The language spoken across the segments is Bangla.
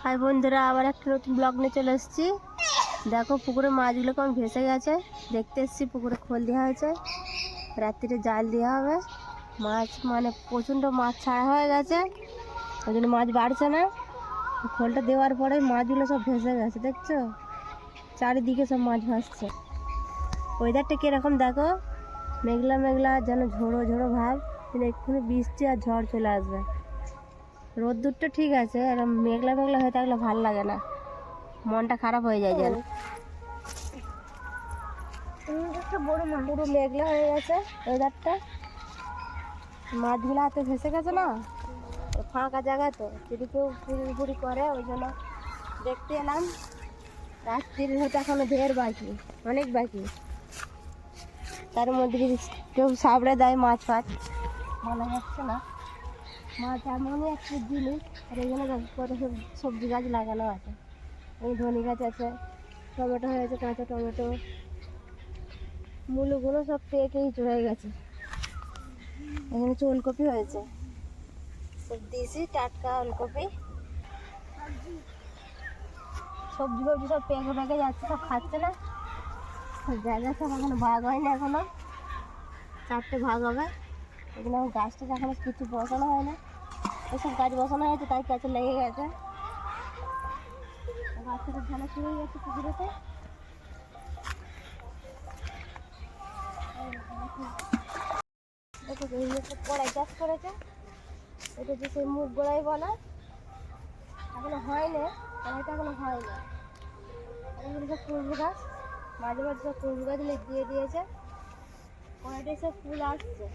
হাই বন্ধুরা, আবার একটা নতুন ব্লগ নিয়ে চলে এসেছি। দেখো পুকুরে মাছগুলো কেমন ভেসে গেছে। দেখতে এসেছি, পুকুরে খোল দেওয়া হয়েছে, রাত্রিরে জাল দেওয়া হবে। মাছ মানে প্রচণ্ড মাছ ছাড়া হয়ে গেছে, ওই জন্য মাছ বাড়ছে না। খোলটা দেওয়ার পরে মাছগুলো সব ভেসে গেছে, দেখছো চারিদিকে সব মাছ ভাসছে। ওয়েদারটা কীরকম দেখো, মেঘলা মেঘলা, যেন ঝোড়ো ঝোড়ো ভাব, কিন্তু এক্ষুনি বৃষ্টি আর ঝড় চলে আসবে। রোদ্দুরটা ঠিক আছে, আর মেঘলা মেঘলা হয়ে থাকলে ভালো লাগে না, মনটা খারাপ হয়ে যায় যেন। পুরো মেঘলা হয়ে গেছে ওয়েদারটা, মাছগুলো হাতে ভেসে গেছে না, ফাঁকা জায়গা তো, যদি কেউ ঘুরি করে, ওই জন্য দেখতে এলাম। রাত্রির হয়তো এখনো ঢের বাকি, অনেক বাকি, তার মধ্যে যদি কেউ সাবড়ে দেয় মাছ ফাছ, মনে হচ্ছে না। মাছ এমনই একটা জিনিস, আর এখানে কত সব সবজি গাছ লাগানো আছে। এই ধনে গাছ আছে, টমেটো হয়েছে, কাঁচা টমেটো, মূলগুলো সব পেকেই চলে গেছে। এখানে হচ্ছে ওলকপি হয়েছে, সব দিয়েছি টাটকা ওলকপি। সবজি ফবজি সব পেকে পেকে যাচ্ছে, সব খাচ্ছে না। জায়গা সব এখনো ভাগ হয়নি, এখনো 4টে ভাগ হবে। এগুলো গাছটা এখনো কিছু বসানো হয় না, এসব গাছ বসানো হয়েছে, তাই কাছে লেগে গেছে। বাচ্চাদের ঝালা শুরু হয়ে গেছে পুকুরেতে। দেখো এই একটা কড়াই চাষ করেছে, এটা যে সেই মুগ গোড়াই বলে, এখনো হয়নি, কড়াইটা এখনো হয়নি। এগুলো সব কুমড়ো গাছ, মাঝে মাঝে সব কুমড়ো গাছ দিয়ে দিয়েছে, কড়াইটায় সব ফুল আসছে।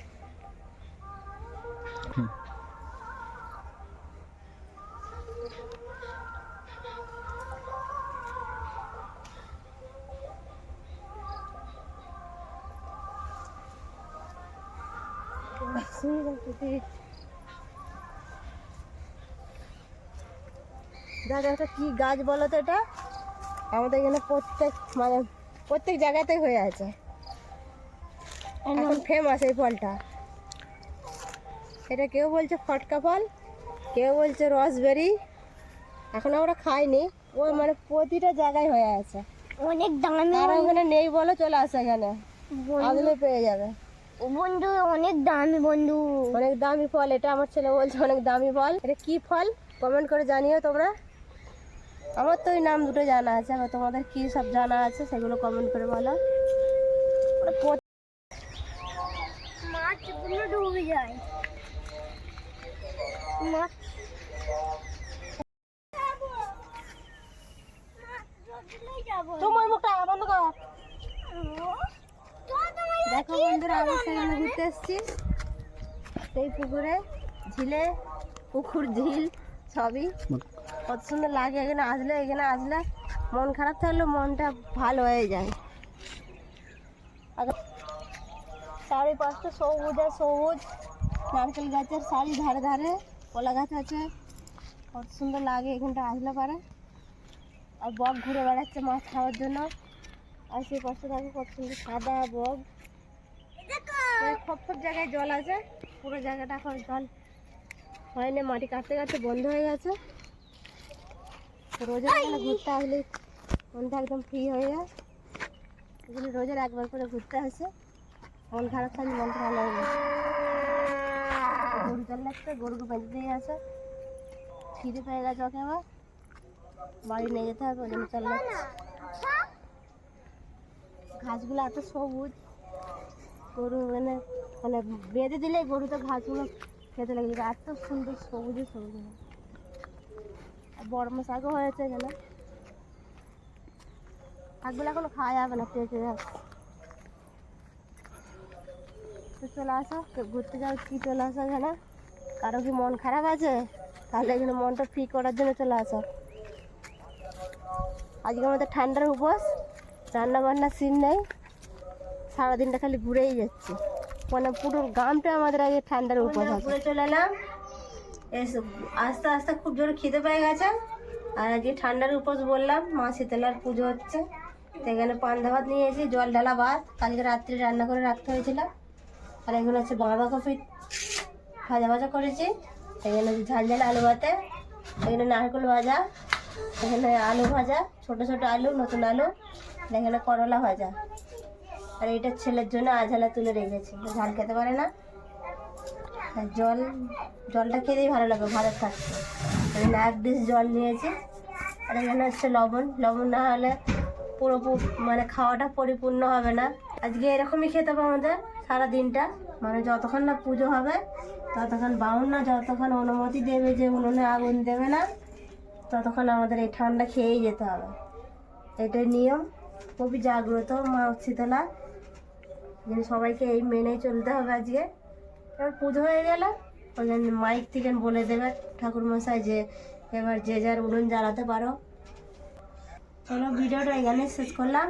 দাদা এটা কি গাছ বলো তো? এটা আমাদের এখানে প্রত্যেক জায়গাতেই হয়ে আছে, এখন ফেমাস এই ফলটা। এটা কেউ বলছে ফটকা ফল, কেউ বলছে রসবেরি। এখন আমরা খাইনি, ও মানে প্রতিটা জায়গায় হয়ে আছে, অনেক দামি। আর ওখানে নেই বলো, চলে আসে এখানে, আসলে পেয়ে যাবে বন্ধু। অনেক দামি বন্ধু, অনেক দামি ফল এটা। আমার ছেলে বলছে অনেক দামি ফল। এটা কি ফল কমেন্ট করে জানিও তোমরা। আমার তো ওই নাম দুটো জানা আছে, আবার তোমাদের কি সব জানা আছে সেগুলো কমেন্ট করে বলো। মাছগুলো ডুবে যায়, মাছ তোমার মুখটা বন্ধ কর। দেখো বন্ধুরা, আমি সেখানে ঘুরতে এসেছি, সেই পুকুরে, ঝিলে, পুকুর ঝিল সবই কত সুন্দর লাগে। এখানে আসলে মন খারাপ থাকলে মনটা ভালো হয়ে যায়। চারিপাশটা সবুজ আর সবুজ, নারকেল গাছের সারি ধারে ধারে কলা গাছ আছে, কত সুন্দর লাগে এখানটা আসলে পারে। আর বক ঘুরে বেড়াচ্ছে মাছ খাওয়ার জন্য, আর সেই পাশে থাকে কত সুন্দর সাদা বক। সব জায়গায় জল আছে, পুরো জায়গাটা এখন জল হয়নি, মাটি কাটতে কাটতে বন্ধ হয়ে গেছে। রোজের এখানে ঘুরতে আসলে মনটা একদম ফ্রি হয়ে যায়। এখানে রোজের একবার করে ঘুরতে আসে, মন খারাপ থাকলে মনটা ভালো হয়ে যায়। গরু চলে যাচ্ছে, গরুকে বেঁধে দিয়ে আসে, খিদে পেয়ে গেছে ওকে, আবার বাড়ি নিয়ে যেতে হবে, ওই জন্য চলে যাচ্ছে। ঘাসগুলো এত সবুজ, গরু মানে মানে বেঁধে দিলে গরু তো ঘাসগুলো খেতে লাগে, এত সুন্দর সবুজে সবুজ। আর বড় শাকও হয়েছে এখানে, শাকগুলো এখনো খাওয়া যাবে না, পেকে যাচ্ছে। তো চলে আসো, ঘুরতে যাও কি, চলে আসো এখানে। কারো কি মন খারাপ আছে, তাহলে এখানে মনটা ফ্রি করার জন্য চলে আসো। আজকে আমাদের ঠান্ডার উপোস, রান্না বান্নার সিন নেই, সারাদিনটা খালি ঘুরেই যাচ্ছে, মানে পুরো গ্রামটা আমাদের আগে ঠান্ডার উপোস আছে। ঘুরে চলে এলাম, আস্তে আস্তে খুব জোরে খিদে পেয়ে গেছে। আর আজকে ঠান্ডার উপোস বললাম, মা শীতলার পুজো হচ্ছে, সেখানে পান্তা ভাত নিয়েছি, জল ঢালা ভাত, কালকে রাত্রে রান্না করে রাখতে হয়েছিল। আর এগুলো হচ্ছে বাঁধাকপি ভাজা ভাজা করেছি, এখানে ঝাল ঝাল আলু ভাতে, এখানে নারকেল ভাজা, এখানে আলু ভাজা, ছোট ছোট আলু, নতুন আলু। আর এখানে করলা ভাজা। আর এটা ছেলের জন্য আঝালা তুলে রেখেছি, ঝাল খেতে পারে না। আর জলটা খেতেই ভালো লাগে ভালো থাকছে। এখানে 1 ডিশ জল নিয়েছি। আর এখানে হচ্ছে লবণ না হলে পুরো মানে খাওয়াটা পরিপূর্ণ হবে না। আজকে এরকমই খেতে হবে আমাদের সারা দিনটা, মানে যতক্ষণ না পুজো হবে ততক্ষণ বাউন না যতক্ষণ অনুমতি দেবে যে উনুনে আগুন দেবে না, ততক্ষণ আমাদের এই ঠান্ডা খেয়েই যেতে হবে। এটাই নিয়ম। খুবই জাগ্রত মা শীতলা, যে সবাইকে এই মেনেই চলতে হবে আজকে। এবার পুজো হয়ে গেলে ওই জন্য মাইক থেকে বলে দেবে ঠাকুরমশাই যে এবার যে যার উনুন জ্বালাতে পারো। চলো ভিডিওটা এখানে শেষ করলাম।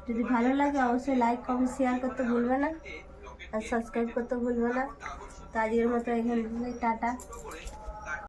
যদি ভালো লাগে অবশ্যই লাইক কমেন্ট শেয়ার করতে ভুলবে না, আর সাবস্ক্রাইব করতে ভুলবে না। তো আজকের মতো এখানে টাটা।